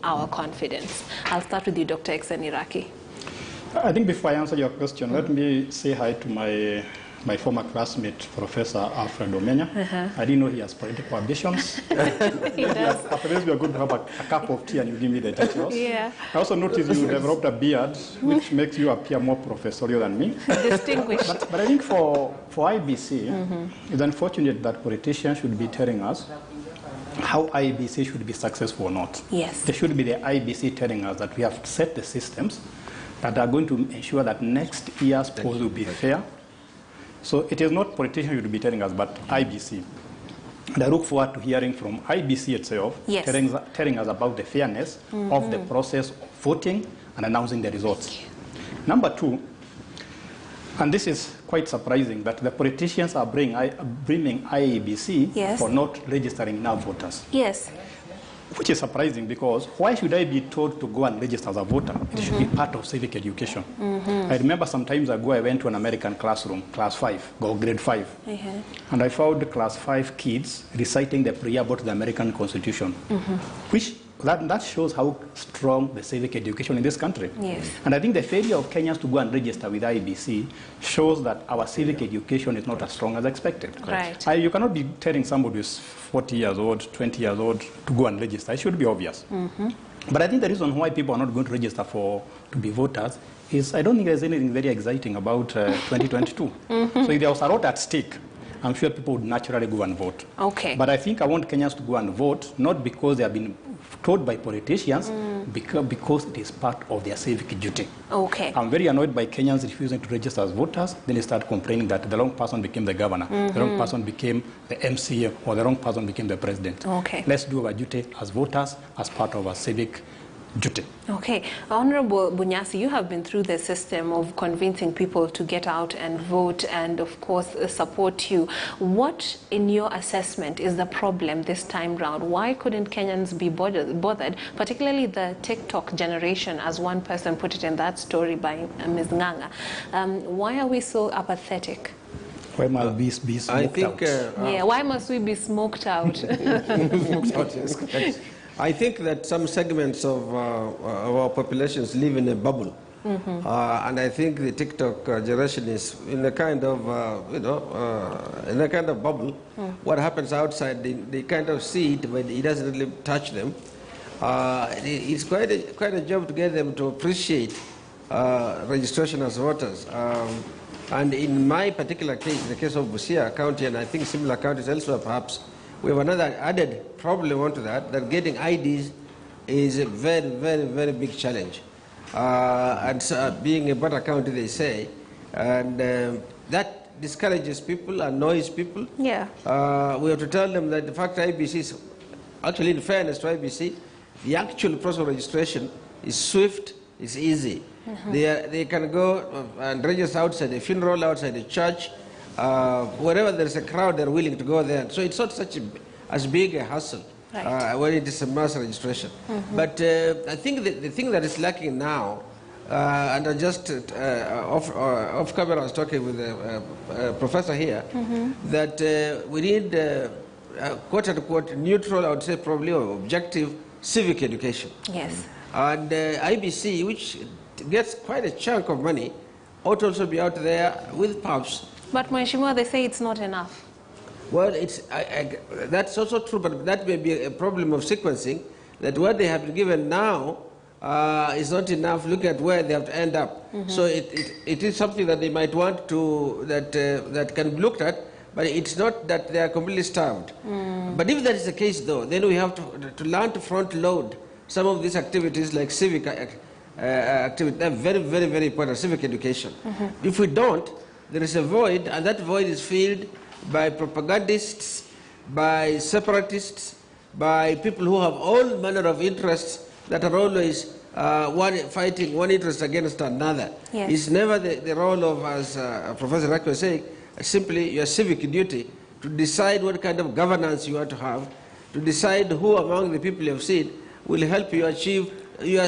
our confidence? I'll start with you, Dr. Exeniraki. I think before I answer your question, let me say hi to my former classmate, Professor Alfredo Manya. I didn't know he has political ambitions. He does. After this, we are going to have a cup of tea and you give me the details. Yeah. I also noticed you developed a beard, which makes you appear more professorial than me. Distinguished. But I think for IBC, it's unfortunate that politicians should be telling us how IBC should be successful or not. Yes. There should be the IBC telling us that we have set the systems that are going to ensure that next year's polls will be fair. So it is not politicians who should be telling us, but IBC. And I look forward to hearing from IBC itself, yes, telling us about the fairness of the process of voting and announcing the results. Number two, and this is quite surprising, that the politicians are blaming IEBC yes, for not registering now voters. Yes. Which is surprising, because why should I be told to go and register as a voter? It should be part of civic education. I remember some times ago I went to an American classroom, class 5, or grade 5, and I found class 5 kids reciting the preamble to the American Constitution, which that shows how strong the civic education in this country. Yes. And I think the failure of Kenyans to go and register with IBC shows that our civic education is not as strong as expected. Right. You cannot be telling somebody who's 40 years old, 20 years old to go and register. It should be obvious. But I think the reason why people are not going to register to be voters is I don't think there's anything very exciting about 2022. So if there was a lot at stake, I'm sure people would naturally go and vote. Okay. But I think I want Kenyans to go and vote, not because they have been told by politicians, because it is part of their civic duty. Okay. I'm very annoyed by Kenyans refusing to register as voters. Then they start complaining that the wrong person became the governor, the wrong person became the MCA, or the wrong person became the president. Okay. Let's do our duty as voters, as part of our civic duty. Okay. Honorable Bunyasi, you have been through the system of convincing people to get out and vote and, of course, support you. What, in your assessment, is the problem this time round? Why couldn't Kenyans be bothered, particularly the TikTok generation, as one person put it in that story by Ms. Nganga? Why are we so apathetic? Why must we be smoked out? Yeah, why must we be smoked out? I think that some segments of our populations live in a bubble. And I think the TikTok generation is in a kind of, in a kind of bubble. What happens outside, they kind of see it, but it doesn't really touch them. It's quite a job to get them to appreciate registration as voters. And in my particular case, the case of Busia County, and I think similar counties elsewhere perhaps, we have another added problem onto that getting IDs is a very, very, very big challenge. And so being a better county, they say, and that discourages people, annoys people. Yeah. We have to tell them that the fact IBC is, actually in fairness to IBC, the actual process of registration is swift, it's easy. They can go and register outside a funeral, outside a church, wherever there's a crowd, they're willing to go there. So it's not as big a hassle when it is a mass registration. But I think the thing that is lacking now, and I just off camera I was talking with a professor here, that we need quote unquote neutral, I would say probably, or objective civic education. Yes. And IBC, which gets quite a chunk of money, ought to also be out there with pubs. But Mheshimiwa, they say it's not enough. Well, that's also true, but that may be a problem of sequencing, that what they have been given now is not enough. Look at where they have to end up. So it is something that they might want to, that can be looked at, but it's not that they are completely starved. But if that is the case, though, then we have to learn to front load some of these activities like civic activity. They're very, very, very important, civic education. If we don't, there is a void, and that void is filled by propagandists, by separatists, by people who have all manner of interests that are always fighting one interest against another. Yes. It's never the role of, as Professor Raki was saying, simply your civic duty to decide what kind of governance you are to have, to decide who among the people you have seen will help you achieve your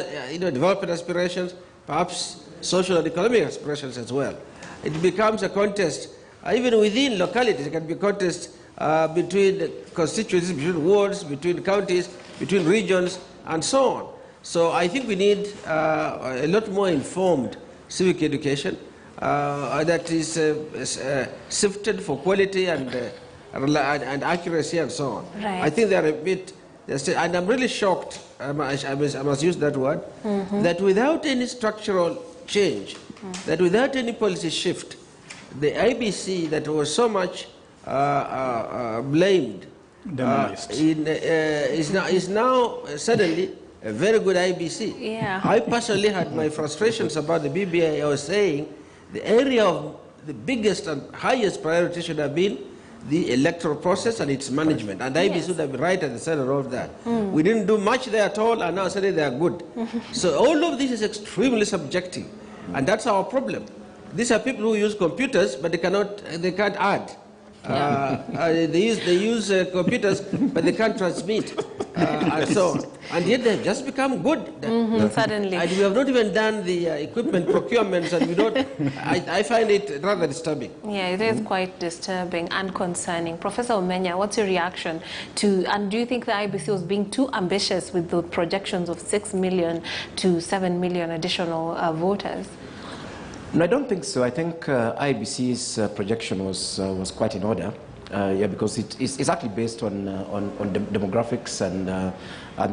development aspirations, perhaps social and economic aspirations as well. It becomes a contest, even within localities. It can be a contest between constituencies, between wards, between counties, between regions, and so on. So I think we need a lot more informed civic education that is sifted for quality and accuracy and so on. Right. I think they are a bit, and I'm really shocked, I must use that word, that without any structural change, that without any policy shift, the IBC that was so much blamed is now suddenly a very good IBC. Yeah. I personally had my frustrations about the BBI. I was saying the area of the biggest and highest priority should have been the electoral process and its management. And IBC would have been right at the center of that. We didn't do much there at all, and now suddenly they are good. So all of this is extremely subjective. And that's our problem. These are people who use computers, but they can't add. They use computers, but they can't transmit, and so on. And yet they've just become good. Suddenly. And we have not even done the equipment procurements, and we don't. I find it rather disturbing. Yeah, it is quite disturbing and concerning. Professor Manya, what's your reaction to, and do you think the IBC was being too ambitious with the projections of 6 million to 7 million additional voters? No, I don't think so. I think IBC's projection was quite in order. Yeah, because it's actually based on demographics and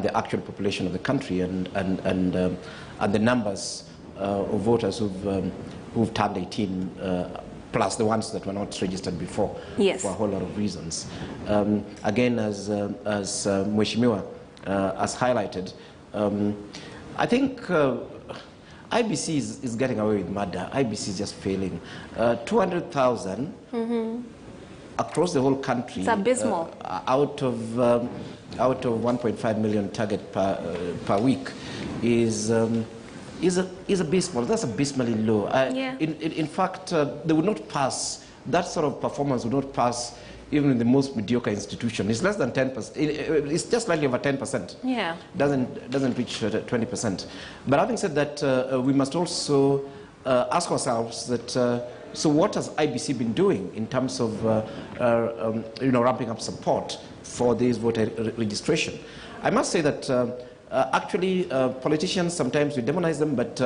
the actual population of the country and the numbers of voters who've turned 18, plus the ones that were not registered before, for a whole lot of reasons. Again, as Mheshimiwa has highlighted, I think IBC is getting away with murder. IBC is just failing. 200,000 across the whole country. It's abysmal. Out of 1.5 million target per week is abysmal. That's abysmally low. In fact, they would not pass. That sort of performance would not pass even in the most mediocre institution. It's less than 10%. It's just slightly over 10%. Yeah. Doesn't reach 20%. But having said that, we must also ask ourselves that, so what has IBC been doing in terms of ramping up support for this voter registration? I must say that actually politicians, sometimes we demonize them, but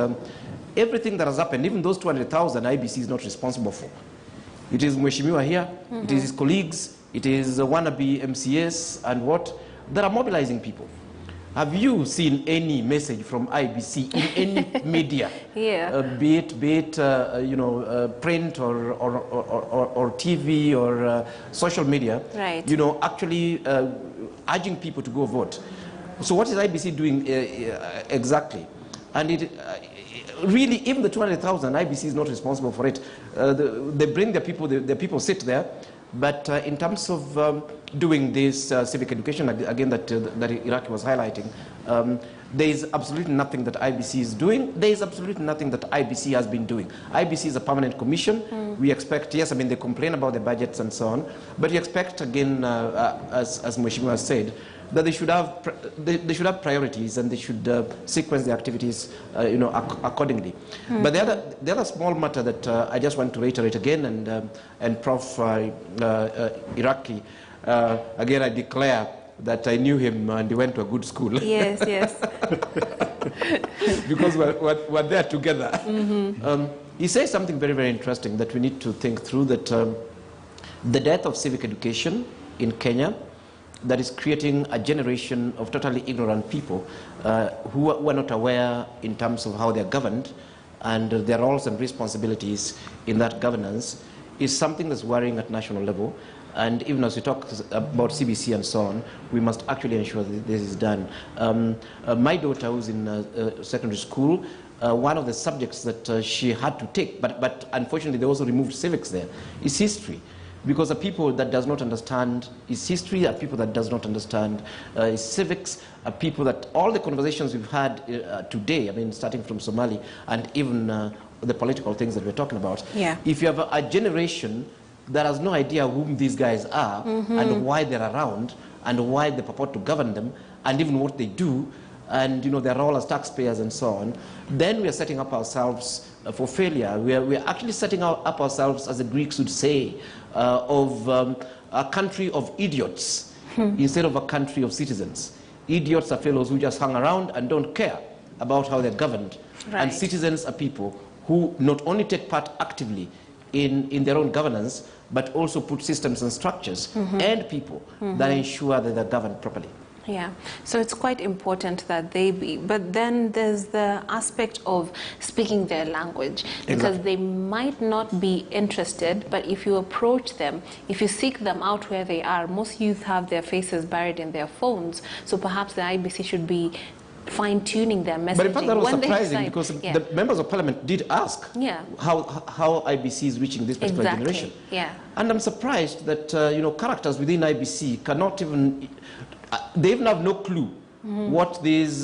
everything that has happened, even those 200,000, IBC is not responsible for. It is Mheshimiwa here, it is his colleagues, it is wannabe MCS and what, that are mobilizing people. Have you seen any message from IBC in any media, be it print or TV or social media, actually urging people to go vote? So what is IBC doing exactly? And really, even the 200,000, IBC is not responsible for it. They bring their people, the people sit there, but in terms of doing this civic education, again, that Iraqi was highlighting, there is absolutely nothing that IBC is doing. There is absolutely nothing that IBC has been doing. IBC is a permanent commission. We expect, yes, I mean, they complain about the budgets and so on, but we expect, again, as Mheshimiwa said, that they should have priorities and they should sequence the activities accordingly. But the other small matter that I just want to reiterate again, and Prof Iraqi, again I declare that I knew him and he went to a good school. Yes, yes. Because we're there together. He says something very, very interesting that we need to think through, that the death of civic education in Kenya, that is creating a generation of totally ignorant people who are not aware in terms of how they're governed and their roles and responsibilities in that governance, is something that's worrying at national level. And even as we talk about CBC and so on, we must actually ensure that this is done. My daughter, who's in secondary school, one of the subjects that she had to take, but unfortunately they also removed civics there, is history. Because the people that does not understand is history, are people that does not understand is civics, are people that all the conversations we've had today, I mean, starting from Somali and even the political things that we're talking about, if you have a generation that has no idea whom these guys are and why they're around and why they purport to govern them and even what they do, and their role as taxpayers and so on, then we are setting up ourselves for failure. We are actually setting up ourselves, as the Greeks would say, of a country of idiots instead of a country of citizens. Idiots are fellows who just hang around and don't care about how they're governed. Right. And citizens are people who not only take part actively in their own governance, but also put systems and structures and people that ensure that they're governed properly. Yeah, so it's quite important that they be, but then there's the aspect of speaking their language, because they might not be interested, but if you approach them, if you seek them out where they are, most youth have their faces buried in their phones, so perhaps the IBC should be fine-tuning their messaging. But in fact, that was when surprising because the members of parliament did ask how IBC is reaching this particular generation. Yeah. And I'm surprised that characters within IBC cannot even, they even have no clue what this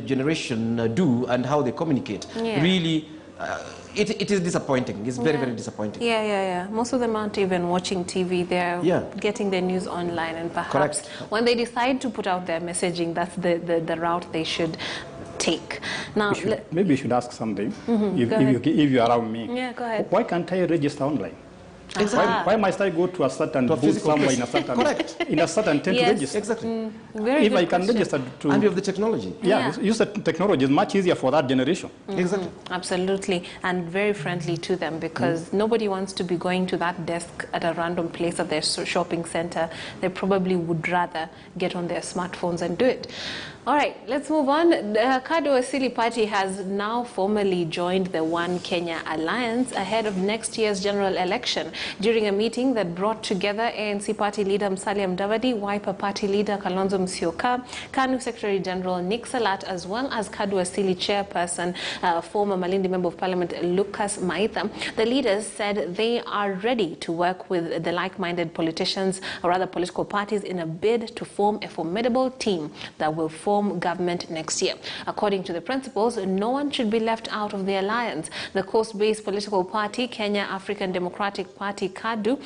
generation do and how they communicate. Really, it is disappointing. It's very, very disappointing. Yeah. Most of them aren't even watching TV. They're getting their news online, and perhaps when they decide to put out their messaging, that's the route they should take. Now, maybe you should ask something. If you allow me. Yeah, go ahead. Why can't I register online? Exactly. Why must I go to a certain booth somewhere in a certain tent to register? Exactly. If I can register to... And you have the technology. Use the technology. It's much easier for that generation. Exactly. Absolutely. And very friendly to them, because nobody wants to be going to that desk at a random place at their shopping center. They probably would rather get on their smartphones and do it. All right, let's move on. The Kadu Asili Party has now formally joined the One Kenya Alliance ahead of next year's general election. During a meeting that brought together ANC Party leader Musalia Mudavadi, Wiper Party leader Kalonzo Musyoka, KANU Secretary General Nick Salat, as well as Kadu Asili chairperson, former Malindi Member of Parliament Lucas Maitha, the leaders said they are ready to work with the like-minded politicians, or rather political parties, in a bid to form a formidable team that will form government next year. According to the principals, no one should be left out of the alliance. The coast-based political party, Kenya African Democratic Party, KADU,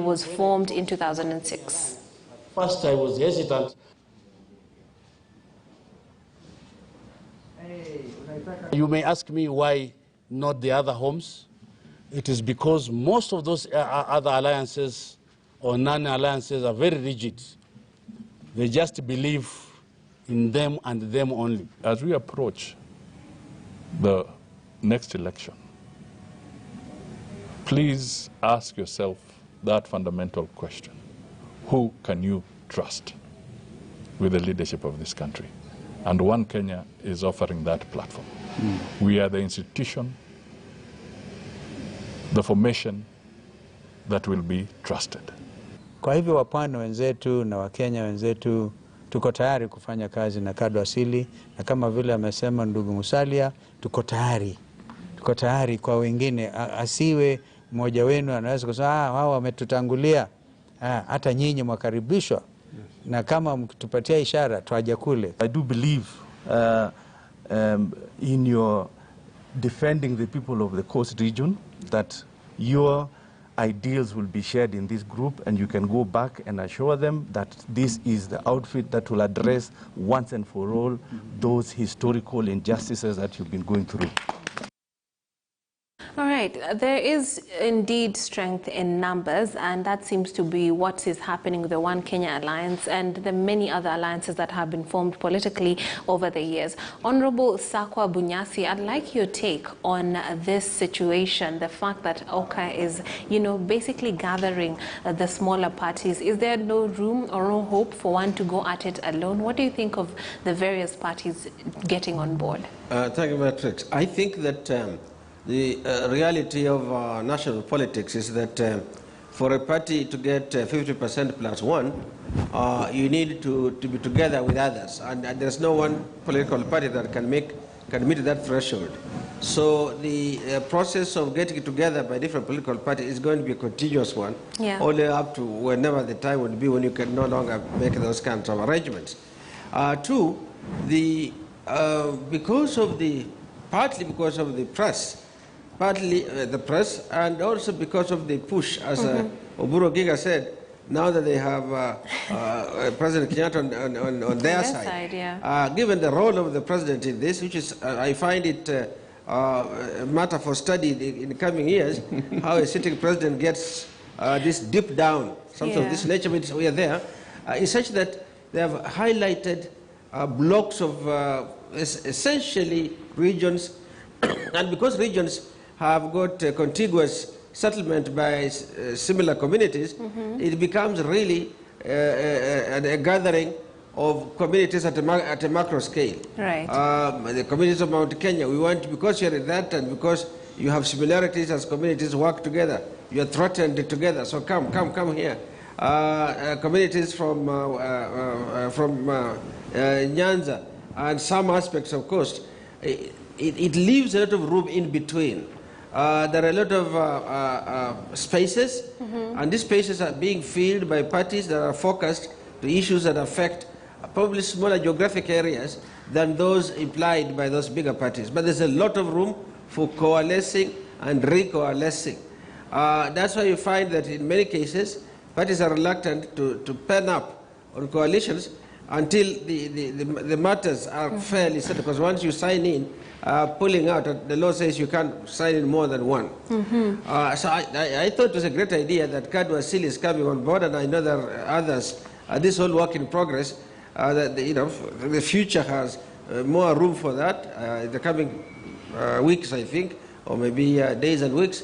was formed in 2006. First, I was hesitant. You may ask me why not the other homes. It is because most of those other alliances or non-alliances are very rigid. They just believe in them and them only. As we approach the next election, please ask yourself that fundamental question. Who can you trust with the leadership of this country? And One Kenya is offering that platform. We are the institution, the formation that will be trusted. Kwa hivyo wapwani wenzetu na Wakenya wenzetu tuko tayari kufanya kazi na Kadu Asili, na kama vile amesema ndugu Musalia, tuko tayari kwa wengine. Asiwe mmoja wenu anaweza kusema hao wametutangulia, hata nyinyi mwakaribishwa, na kama mkitupatia ishara twaje kule. I do believe in your defending the people of the coast region, that your ideals will be shared in this group, and you can go back and assure them that this is the outfit that will address once and for all those historical injustices that you've been going through. All right, there is indeed strength in numbers, and that seems to be what is happening with the One Kenya Alliance and the many other alliances that have been formed politically over the years. Honorable Sakwa Bunyasi, I'd like your take on this situation, the fact that Oka is, basically gathering the smaller parties. Is there no room or no hope for one to go at it alone? What do you think of the various parties getting on board? Thank you, Matrix. I think that the reality of national politics is that for a party to get 50% plus one, you need to be together with others, and there's no one political party that can meet that threshold. So the process of getting together by different political parties is going to be a continuous one, only up to whenever the time would be when you can no longer make those kinds of arrangements. Two, partly because of the press, and also because of the push, as Oburu Giga said, now that they have President Kenyatta on their side, given the role of the president in this, which is, I find it a matter for study in the coming years, how a sitting president gets this deep down, something of this nature, which we are there, is such that they have highlighted blocks of essentially regions, and because regions have got contiguous settlement by similar communities, it becomes really a gathering of communities at a macro scale. Right. The communities of Mount Kenya, we want, because you're in that and because you have similarities as communities work together, you are threatened together, so come here. Communities from Nyanza and some aspects of coast, it leaves a lot of room in between. There are a lot of spaces, and these spaces are being filled by parties that are focused to issues that affect probably smaller geographic areas than those implied by those bigger parties. But there's a lot of room for coalescing and recoalescing. That's why you find that in many cases, parties are reluctant to pen up on coalitions until the matters are fairly settled. Because once you sign in, pulling out, the law says you can't sign in more than one. So I thought it was a great idea that Kadwa Seal is coming on board, and I know there are others. This whole work in progress, that the future has more room for that in the coming weeks, I think, or maybe days and weeks,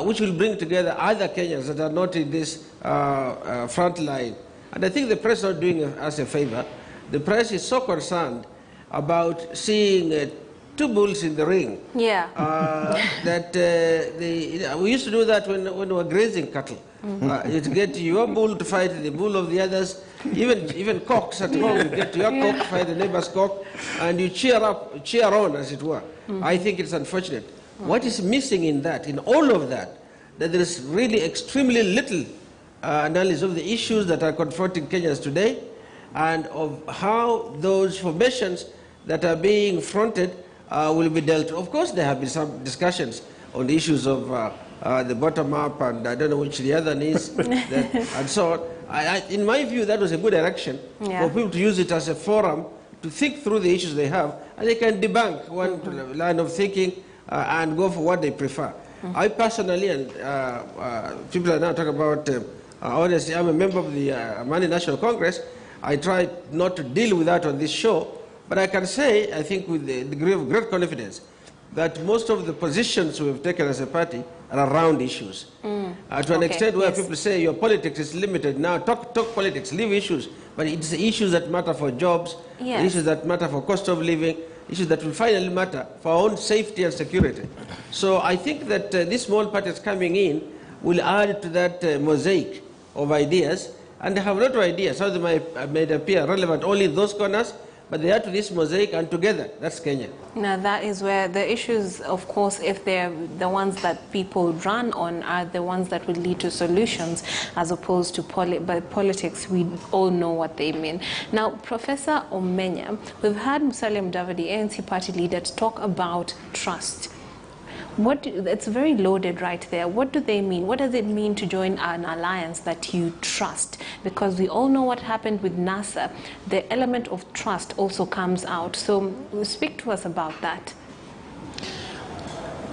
which will bring together other Kenyans that are not in this front line. And I think the press is not doing us a favor. The press is so concerned about seeing two bulls in the ring. Yeah. That we used to do that when we were grazing cattle. You'd get your bull to fight the bull of the others. Even cocks at home, you get your cock to fight the neighbor's cock, and you cheer on, as it were. I think it's unfortunate. What is missing in that, in all of that there is really extremely little analysis of the issues that are confronting Kenyans today, and of how those formations that are being fronted will be dealt with. Of course, there have been some discussions on the issues of the bottom-up, and I don't know which the other is, and so on. In my view, that was a good direction for people to use it as a forum to think through the issues they have, and they can debunk one line of thinking and go for what they prefer. I personally, and people are now talking about, honestly, I'm a member of the Mani National Congress. I try not to deal with that on this show, but I can say, I think with a degree of great confidence, that most of the positions we've taken as a party are around issues. To an extent where people say your politics is limited. Now talk politics, leave issues, but it's the issues that matter for jobs, the issues that matter for cost of living, issues that will finally matter for our own safety and security. So I think that these small parties coming in will add to that mosaic of ideas, and they have a lot of ideas. Some of them may appear relevant only in those corners, but they add to this mosaic, and together, that's Kenya. Now that is where the issues, of course, if they're the ones that people run on, are the ones that will lead to solutions, as opposed to politics. We all know what they mean. Now, Professor Omenya, we've had Musalia Mudavadi, ANC party leader, talk about trust. It's very loaded right there. What do they mean? What does it mean to join an alliance that you trust? Because we all know what happened with NASA. The element of trust also comes out. So speak to us about that.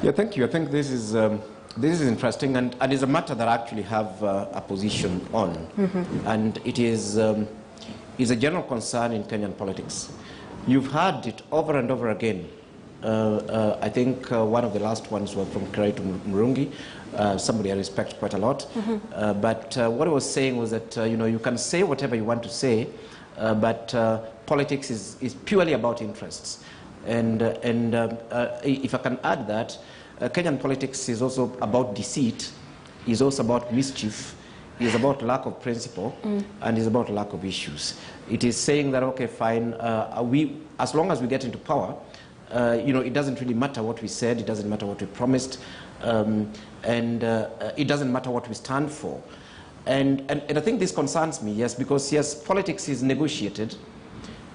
Yeah, thank you. I think this is interesting, and it's a matter that I actually have a position on. And it is a general concern in Kenyan politics. You've heard it over and over again. I think one of the last ones was from Kiraitu Murungi, somebody I respect quite a lot. But what I was saying was that you can say whatever you want to say, but politics is purely about interests. And if I can add that, Kenyan politics is also about deceit, is also about mischief, is about lack of principle, and is about lack of issues. It is saying that, okay, fine, as long as we get into power, it doesn't really matter what we said, it doesn't matter what we promised, and it doesn't matter what we stand for. And I think this concerns me, yes, because yes, politics is negotiated,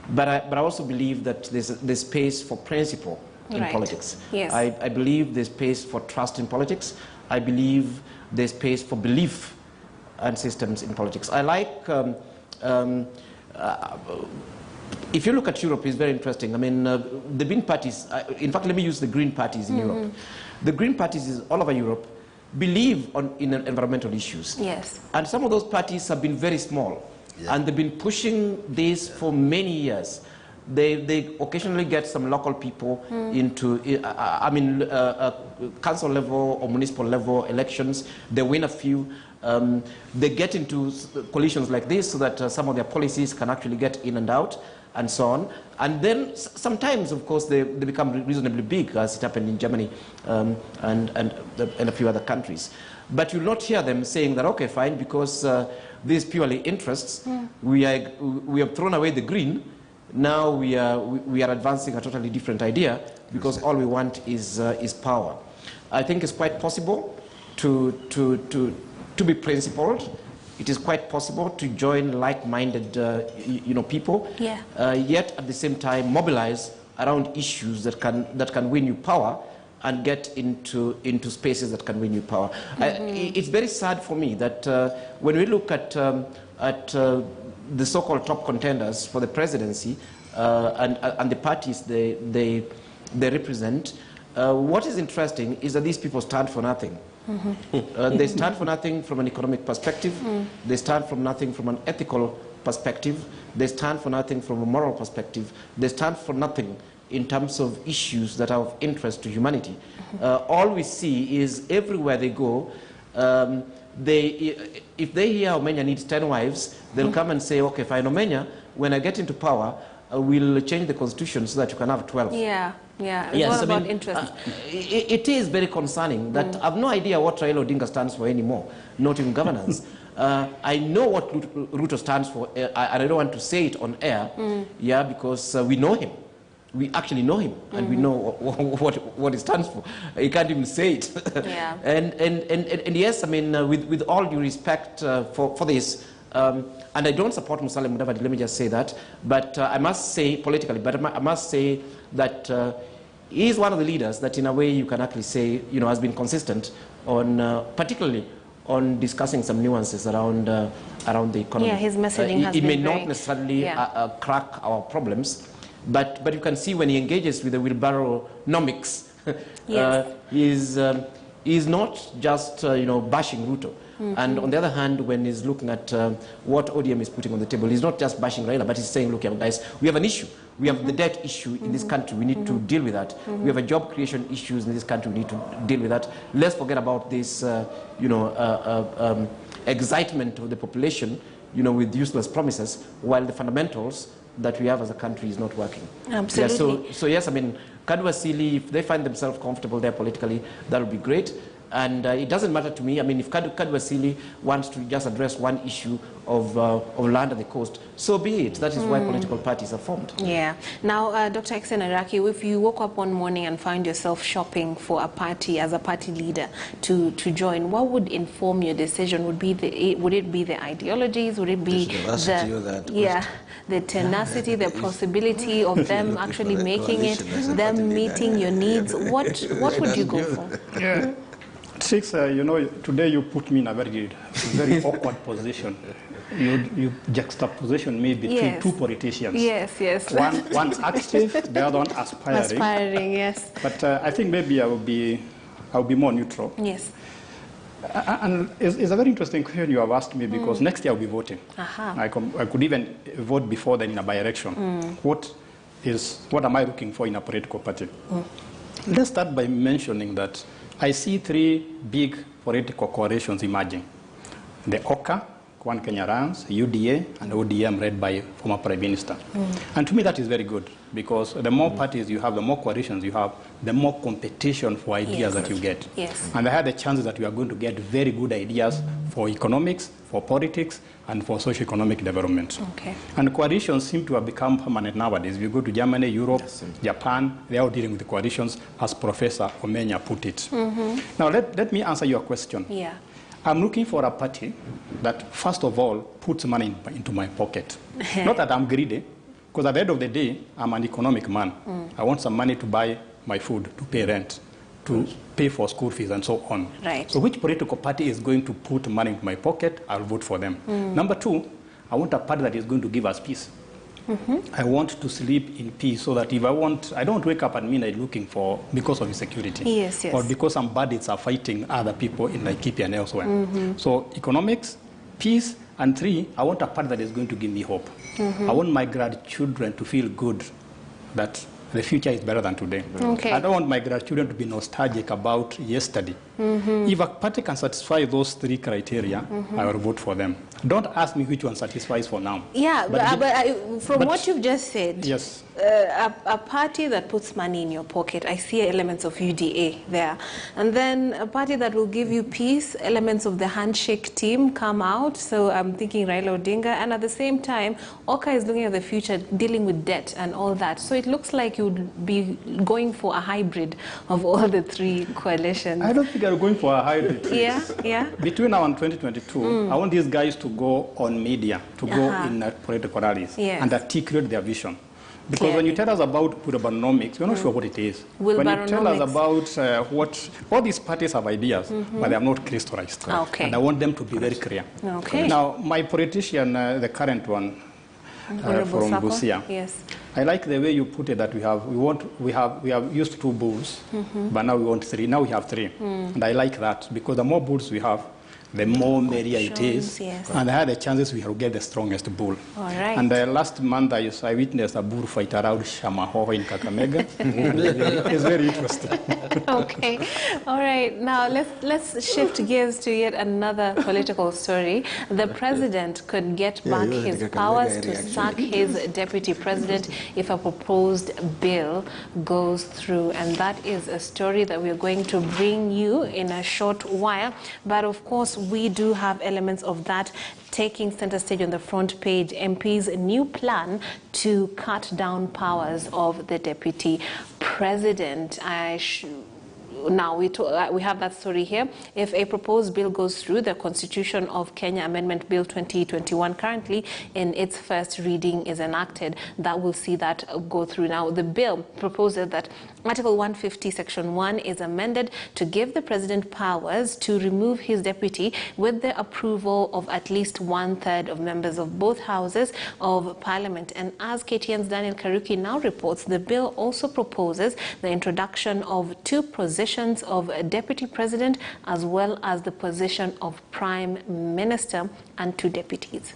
but I also believe that there's space for principle in politics. Yes. I believe there's space for trust in politics. I believe there's space for belief and systems in politics. I like if you look at Europe, it's very interesting. I mean, the Green parties, in fact, let me use the Green parties in Europe. The Green parties all over Europe believe in environmental issues. Yes. And some of those parties have been very small. Yeah. And they've been pushing this for many years. They occasionally get some local people into, council level or municipal level elections. They win a few. They get into coalitions like this so that some of their policies can actually get in and out, and so on. And then sometimes, of course, they become reasonably big, as it happened in Germany and a few other countries. But you'll not hear them saying that, okay, fine, because these purely interests, we have thrown away the green. Now we are advancing a totally different idea because all we want is power. I think it's quite possible to be principled. It is quite possible to join like-minded people. Yeah. Yet at the same time mobilize around issues that can win you power and get into spaces that can win you power. It's very sad for me that when we look at the so-called top contenders for the presidency and the parties they represent, what is interesting is that these people stand for nothing. They stand for nothing from an economic perspective. They stand for nothing from an ethical perspective. They stand for nothing from a moral perspective. They stand for nothing in terms of issues that are of interest to humanity. All we see is everywhere they go, if they hear Omenya needs 10 wives, they'll come and say, okay, fine, Omenya, when I get into power, we'll change the constitution so that you can have 12. Yeah. It's yes, all about interest. It is very concerning that I have no idea what Raila Odinga stands for anymore, not in governance. I know what Ruto stands for, and I don't want to say it on air, because we know him. We actually know him, and we know what he stands for. He can't even say it. Yeah. and yes, I mean, with all due respect for this, and I don't support Musalia Mudavadi, let me just say that, but I must say, politically, but I must say that he is one of the leaders that in a way you can actually say, has been consistent on, particularly on discussing some nuances around the economy. Yeah, his messaging has been very... It may not necessarily crack our problems, but you can see when he engages with the wheelbarrow-nomics, he's not just, bashing Ruto. And on the other hand, when he's looking at what ODM is putting on the table, he's not just bashing Raila, but he's saying, look, guys, we have an issue. We have the debt issue in this country. We need to deal with that. We have a job creation issues in this country. We need to deal with that. Let's forget about this, excitement of the population, with useless promises, while the fundamentals that we have as a country is not working. Absolutely. Yeah, so yes, I mean, Kadu Asili, if they find themselves comfortable there politically, that would be great. And it doesn't matter to me. I mean, if Kadu Asili wants to just address one issue of land at the coast, so be it. That is why political parties are formed. Yeah. Now, Dr. Exen Araki, if you woke up one morning and find yourself shopping for a party as a party leader to join, what would inform your decision? Would it be the ideologies? Would it be the tenacity, the possibility of them actually making it, them meeting your needs? What would you go for? Yeah. Six, today you put me in a very awkward position. You juxtaposition me between two politicians. Yes. One active, the other one aspiring. Aspiring, yes. But I think maybe I will be more neutral. Yes. And it's a very interesting question you have asked me, because next year I'll be voting. I could even vote before then in a by-election. What am I looking for in a political party? Let's start by mentioning that I see three big political coalitions emerging. The OCA, One Kenya Alliance, UDA, and ODM, led by former Prime Minister. And to me that is very good, because the more parties you have, the more coalitions you have, the more competition for ideas that you get. Yes. And I have the chances that we are going to get very good ideas for economics, for politics, and for socio-economic development. Okay. And coalitions seem to have become permanent nowadays. If you go to Germany, Europe, Japan, they are all dealing with the coalitions, as Professor Manya put it. Now, let me answer your question. Yeah. I'm looking for a party that, first of all, puts money into my pocket. Not that I'm greedy, because at the end of the day, I'm an economic man. I want some money to buy my food, to pay rent, to pay for school fees, and so on. Right. So which political party is going to put money into my pocket? I'll vote for them. Number two, I want a party that is going to give us peace. I want to sleep in peace, so that if I don't wake up at midnight looking for, because of insecurity. Yes. Or because some bandits are fighting other people in Laikipia and elsewhere. So economics, peace, And 3, I want a party that is going to give me hope. I want my grandchildren to feel good that the future is better than today. Okay. I don't want my grandchildren to be nostalgic about yesterday. If a party can satisfy those 3 criteria, I will vote for them. Don't ask me which one satisfies for now. Yeah, but what you've just said, yes, a party that puts money in your pocket, I see elements of UDA there. And then a party that will give you peace, elements of the handshake team come out. So I'm thinking Raila Odinga. And at the same time, Oka is looking at the future, dealing with debt and all that. So it looks like you'd be going for a hybrid of all the 3 coalitions. I don't think I'm going for a hybrid. Yeah. Between now and 2022, I want these guys to go on media, to go in political rallies, and articulate their vision. Because when you tell us about Wilbaronomics, we're not sure what it is. When you tell us about what all these parties have ideas, but they are not crystallized. Okay. And I want them to be very clear. Okay. Now, my politician, the current one, from Busia, yes. I like the way you put it that we have used 2 bulls, but now we want 3. Now we have 3, and I like that because the more bulls we have, the more merrier it is, and the higher the chances we will get the strongest bull. All right. And last month I witnessed a bull fight around Shamahoho in Kakamega. It's very interesting. Okay. All right. Now let's shift gears to yet another political story. The president could get back his powers to sack his deputy president if a proposed bill goes through, and that is a story that we are going to bring you in a short while. But of course, we do have elements of that taking center stage on the front page. MP's new plan to cut down powers of the deputy president. Now, we have that story here. If a proposed bill goes through, the Constitution of Kenya Amendment Bill 2021, currently in its first reading, is enacted. That will see that go through. Now, the bill proposes that Article 150, Section 1 is amended to give the president powers to remove his deputy with the approval of at least 1/3 of members of both houses of parliament. And as KTN's Daniel Karuki now reports, the bill also proposes the introduction of 2 positions of deputy president as well as the position of prime minister and 2 deputies.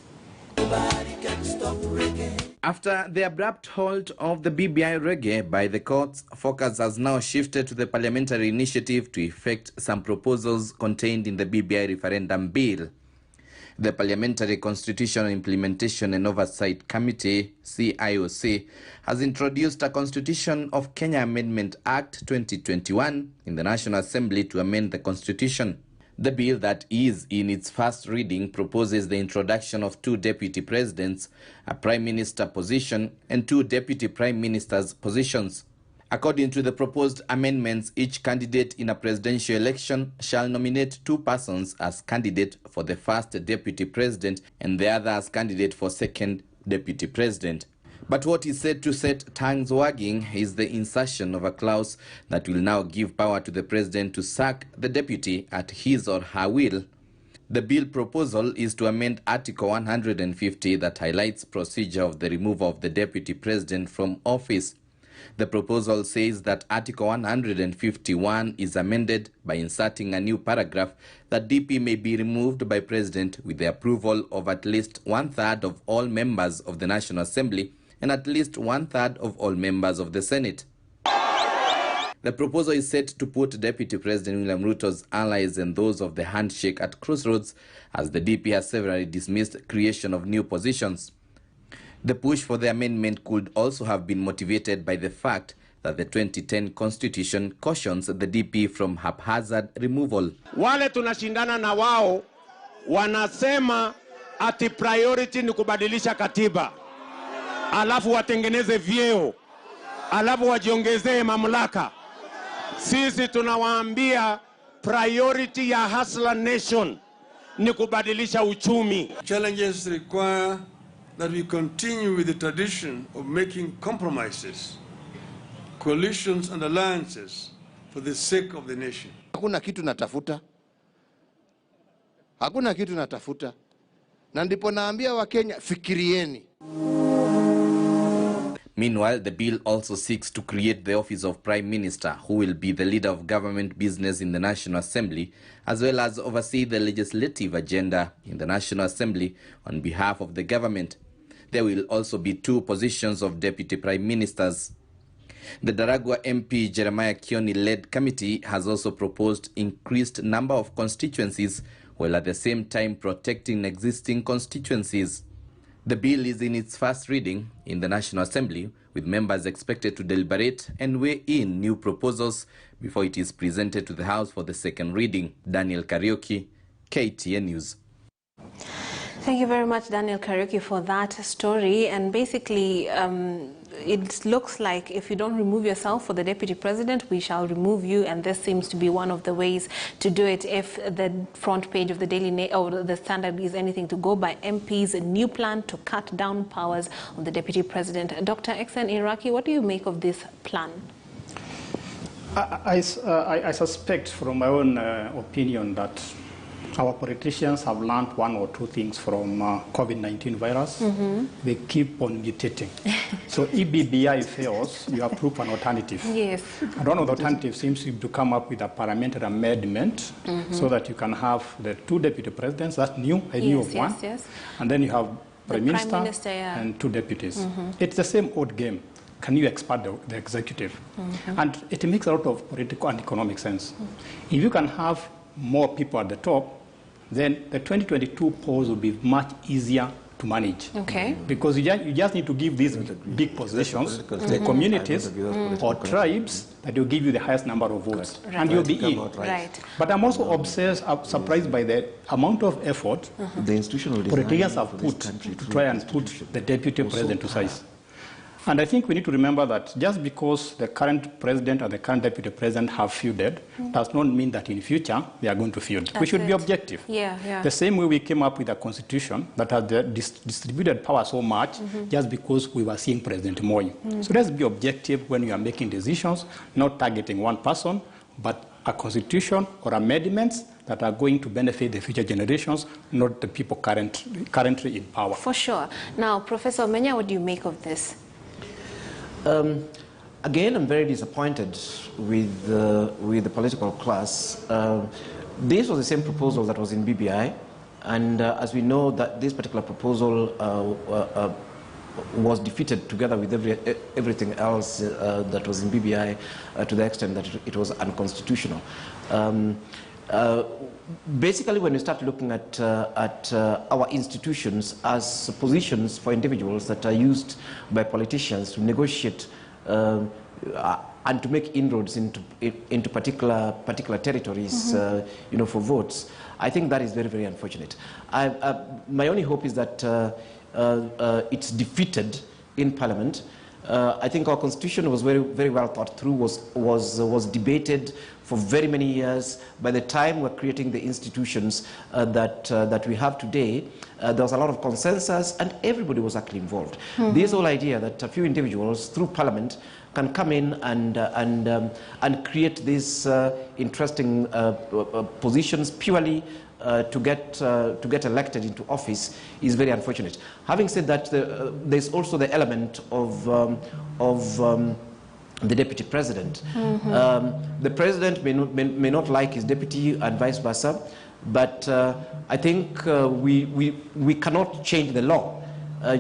After the abrupt halt of the BBI reggae by the courts, focus has now shifted to the parliamentary initiative to effect some proposals contained in the BBI referendum bill. The Parliamentary Constitutional Implementation and Oversight Committee, CIOC, has introduced a Constitution of Kenya Amendment Act 2021 in the National Assembly to amend the Constitution. The bill that is in its first reading proposes the introduction of 2 deputy presidents, a prime minister position, and 2 deputy prime ministers' positions. According to the proposed amendments, each candidate in a presidential election shall nominate 2 persons as candidate for the first deputy president and the other as candidate for second deputy president. But what is said to set tongues wagging is the insertion of a clause that will now give power to the president to sack the deputy at his or her will. The bill proposal is to amend Article 150 that highlights procedure of the removal of the deputy president from office. The proposal says that Article 151 is amended by inserting a new paragraph that DP may be removed by President with the approval of at least 1/3 of all members of the National Assembly and at least 1/3 of all members of the Senate. The proposal is set to put Deputy President William Ruto's allies and those of the handshake at crossroads, as the DP has severally dismissed creation of new positions. The push for the amendment could also have been motivated by the fact that the 2010 Constitution cautions the DP from haphazard removal. Wale tunashindana na wao wanasema ati priority ni kubadilisha katiba, alafu watengeneze vyeo, alafu wajiongezee mamlaka. Sisi tunawaambia priority ya Hustler Nation ni kubadilisha uchumi. Challenges require that we continue with the tradition of making compromises, coalitions and alliances for the sake of the nation. Hakuna kitu natafuta. Hakuna kitu natafuta. Na ndipo naambia wa Kenya, fikirieni. Meanwhile, the bill also seeks to create the office of Prime Minister, who will be the leader of government business in the National Assembly, as well as oversee the legislative agenda in the National Assembly on behalf of the government. There will also be 2 positions of Deputy Prime Ministers. The Daragwa MP Jeremiah Kioni-led committee has also proposed increased number of constituencies, while at the same time protecting existing constituencies. The bill is in its first reading in the National Assembly, with members expected to deliberate and weigh in new proposals before it is presented to the House for the second reading. Daniel Kariuki, KTN News. Thank you very much, Daniel Kariuki, for that story. And basically, it looks like if you don't remove yourself for the deputy president, we shall remove you. And this seems to be one of the ways to do it. If the front page of the Daily or the Standard is anything to go by, MP's new plan to cut down powers of the deputy president. Dr. Exen Iraki, what do you make of this plan? I suspect from my own opinion that our politicians have learned 1 or 2 things from COVID-19 virus. They keep on mutating. So if BBI fails, you approve an alternative. Yes. And one of the alternatives seems to come up with a parliamentary amendment so that you can have the 2 deputy presidents. That's new. I knew of one. Yes. And then you have Prime Minister, yeah, and 2 deputies. It's the same old game. Can you expand the executive? And it makes a lot of political and economic sense. If you can have more people at the top, then the 2022 polls will be much easier to manage. Okay. Because you just need to give these big positions to the communities or tribes that will give you the highest number of votes. Right. And you'll be in. Right. But I'm also surprised by the amount of effort the institutional politicians have put to try and put the deputy president to size. And I think we need to remember that just because the current president and the current deputy president have feuded does not mean that in future they are going to feud. We should be objective. Yeah. The same way we came up with a constitution that has distributed power so much just because we were seeing President Moi. So let's be objective when you are making decisions, not targeting one person, but a constitution or amendments that are going to benefit the future generations, not the people currently in power. For sure. Now, Professor Manya, what do you make of this? Again, I'm very disappointed with the political class. This was the same proposal that was in BBI, and as we know, that this particular proposal was defeated together with everything else that was in BBI to the extent that it was unconstitutional. Basically, when we start looking at our institutions as positions for individuals that are used by politicians to negotiate and to make inroads into particular territories, for votes, I think that is very, very unfortunate. My only hope is that it's defeated in Parliament. I think our constitution was very, very well thought through, was debated for very many years. By the time we're creating the institutions that we have today, there was a lot of consensus and everybody was actually involved. This whole idea that a few individuals through Parliament can come in and create these interesting positions purely to get elected into office is very unfortunate. Having said that, there's also the element of the deputy president. The president may not like his deputy and vice versa, but I think we cannot change the law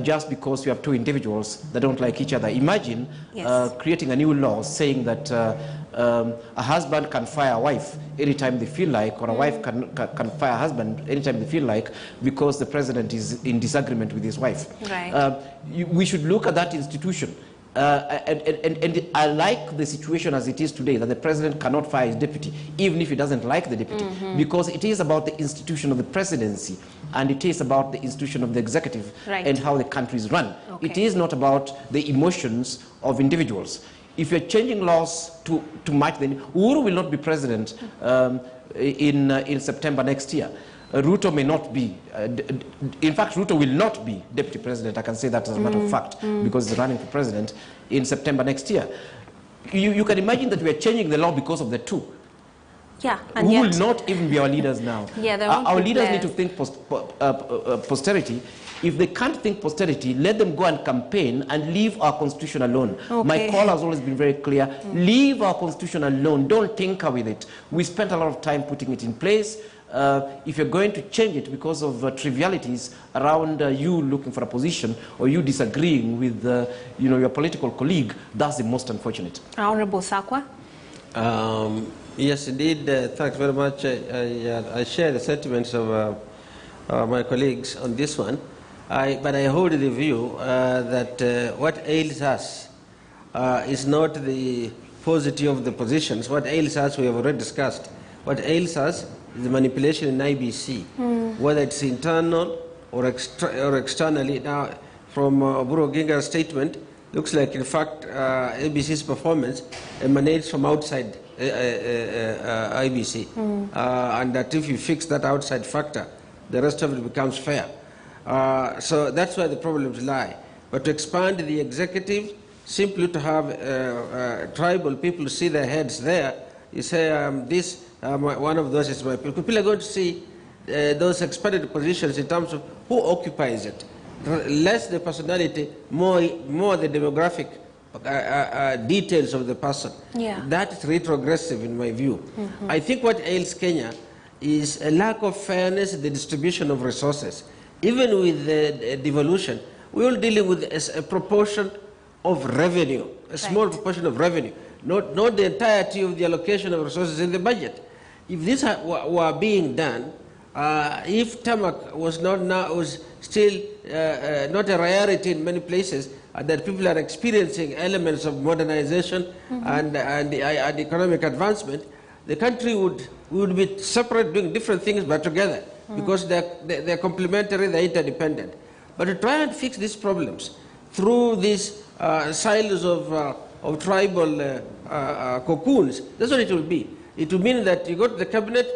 just because you have 2 individuals that don't like each other. Imagine creating a new law saying that a husband can fire a wife anytime they feel like, or a wife can fire a husband anytime they feel like, because the president is in disagreement with his wife. Right. We should look at that institution. And I like the situation as it is today, that the president cannot fire his deputy, even if he doesn't like the deputy, because it is about the institution of the presidency, and it is about the institution of the executive and how the country is run. It is not about the emotions of individuals. If you're changing laws to match, then Uhuru will not be president in September next year. Ruto may not be. In fact, Ruto will not be deputy president. I can say that as a matter of fact, because he's running for president in September next year. You can imagine that we are changing the law because of the 2. Yeah, and who yet, will not even be our leaders now. Yeah, our leaders need to think posterity. If they can't think posterity, let them go and campaign and leave our constitution alone. Okay. My call has always been very clear. Leave our constitution alone. Don't tinker with it. We spent a lot of time putting it in place. If you're going to change it because of trivialities around you looking for a position or you disagreeing with your political colleague, that's the most unfortunate. Honorable Sakwa? Yes, indeed. Thanks very much. I share the sentiments of my colleagues on this one. But I hold the view that what ails us is not the paucity of the positions. What ails us, we have already discussed. What ails us is the manipulation in IBC, whether it's internal or externally. Now, from Oburu Oginga's statement, looks like, in fact, IBC's performance emanates from outside IBC. And that if you fix that outside factor, the rest of it becomes fair. So that's where the problems lie. But to expand the executive, simply to have tribal people see their heads there, you say, one of those is my people. People are going to see those expanded positions in terms of who occupies it. Less the personality, more the demographic details of the person. Yeah. That is retrogressive in my view. I think what ails Kenya is a lack of fairness in the distribution of resources. Even with the devolution, we're all dealing with a proportion of revenue, a small proportion of revenue, not the entirety of the allocation of resources in the budget. If this were being done, if tarmac was still not a rarity in many places, that people are experiencing elements of modernization and economic advancement, the country would be separate, doing different things, but together, because they're complementary, they're interdependent. But to try and fix these problems through these silos of tribal cocoons, that's what it will be. It will mean that you go to the cabinet,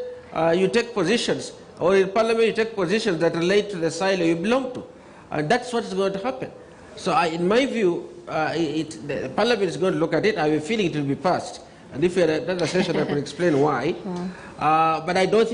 you take positions, or in parliament you take positions that relate to the silo you belong to. And that's what's going to happen. So in my view, the parliament is going to look at it. I have a feeling it will be passed. And if you had another session, I could explain why. But I don't think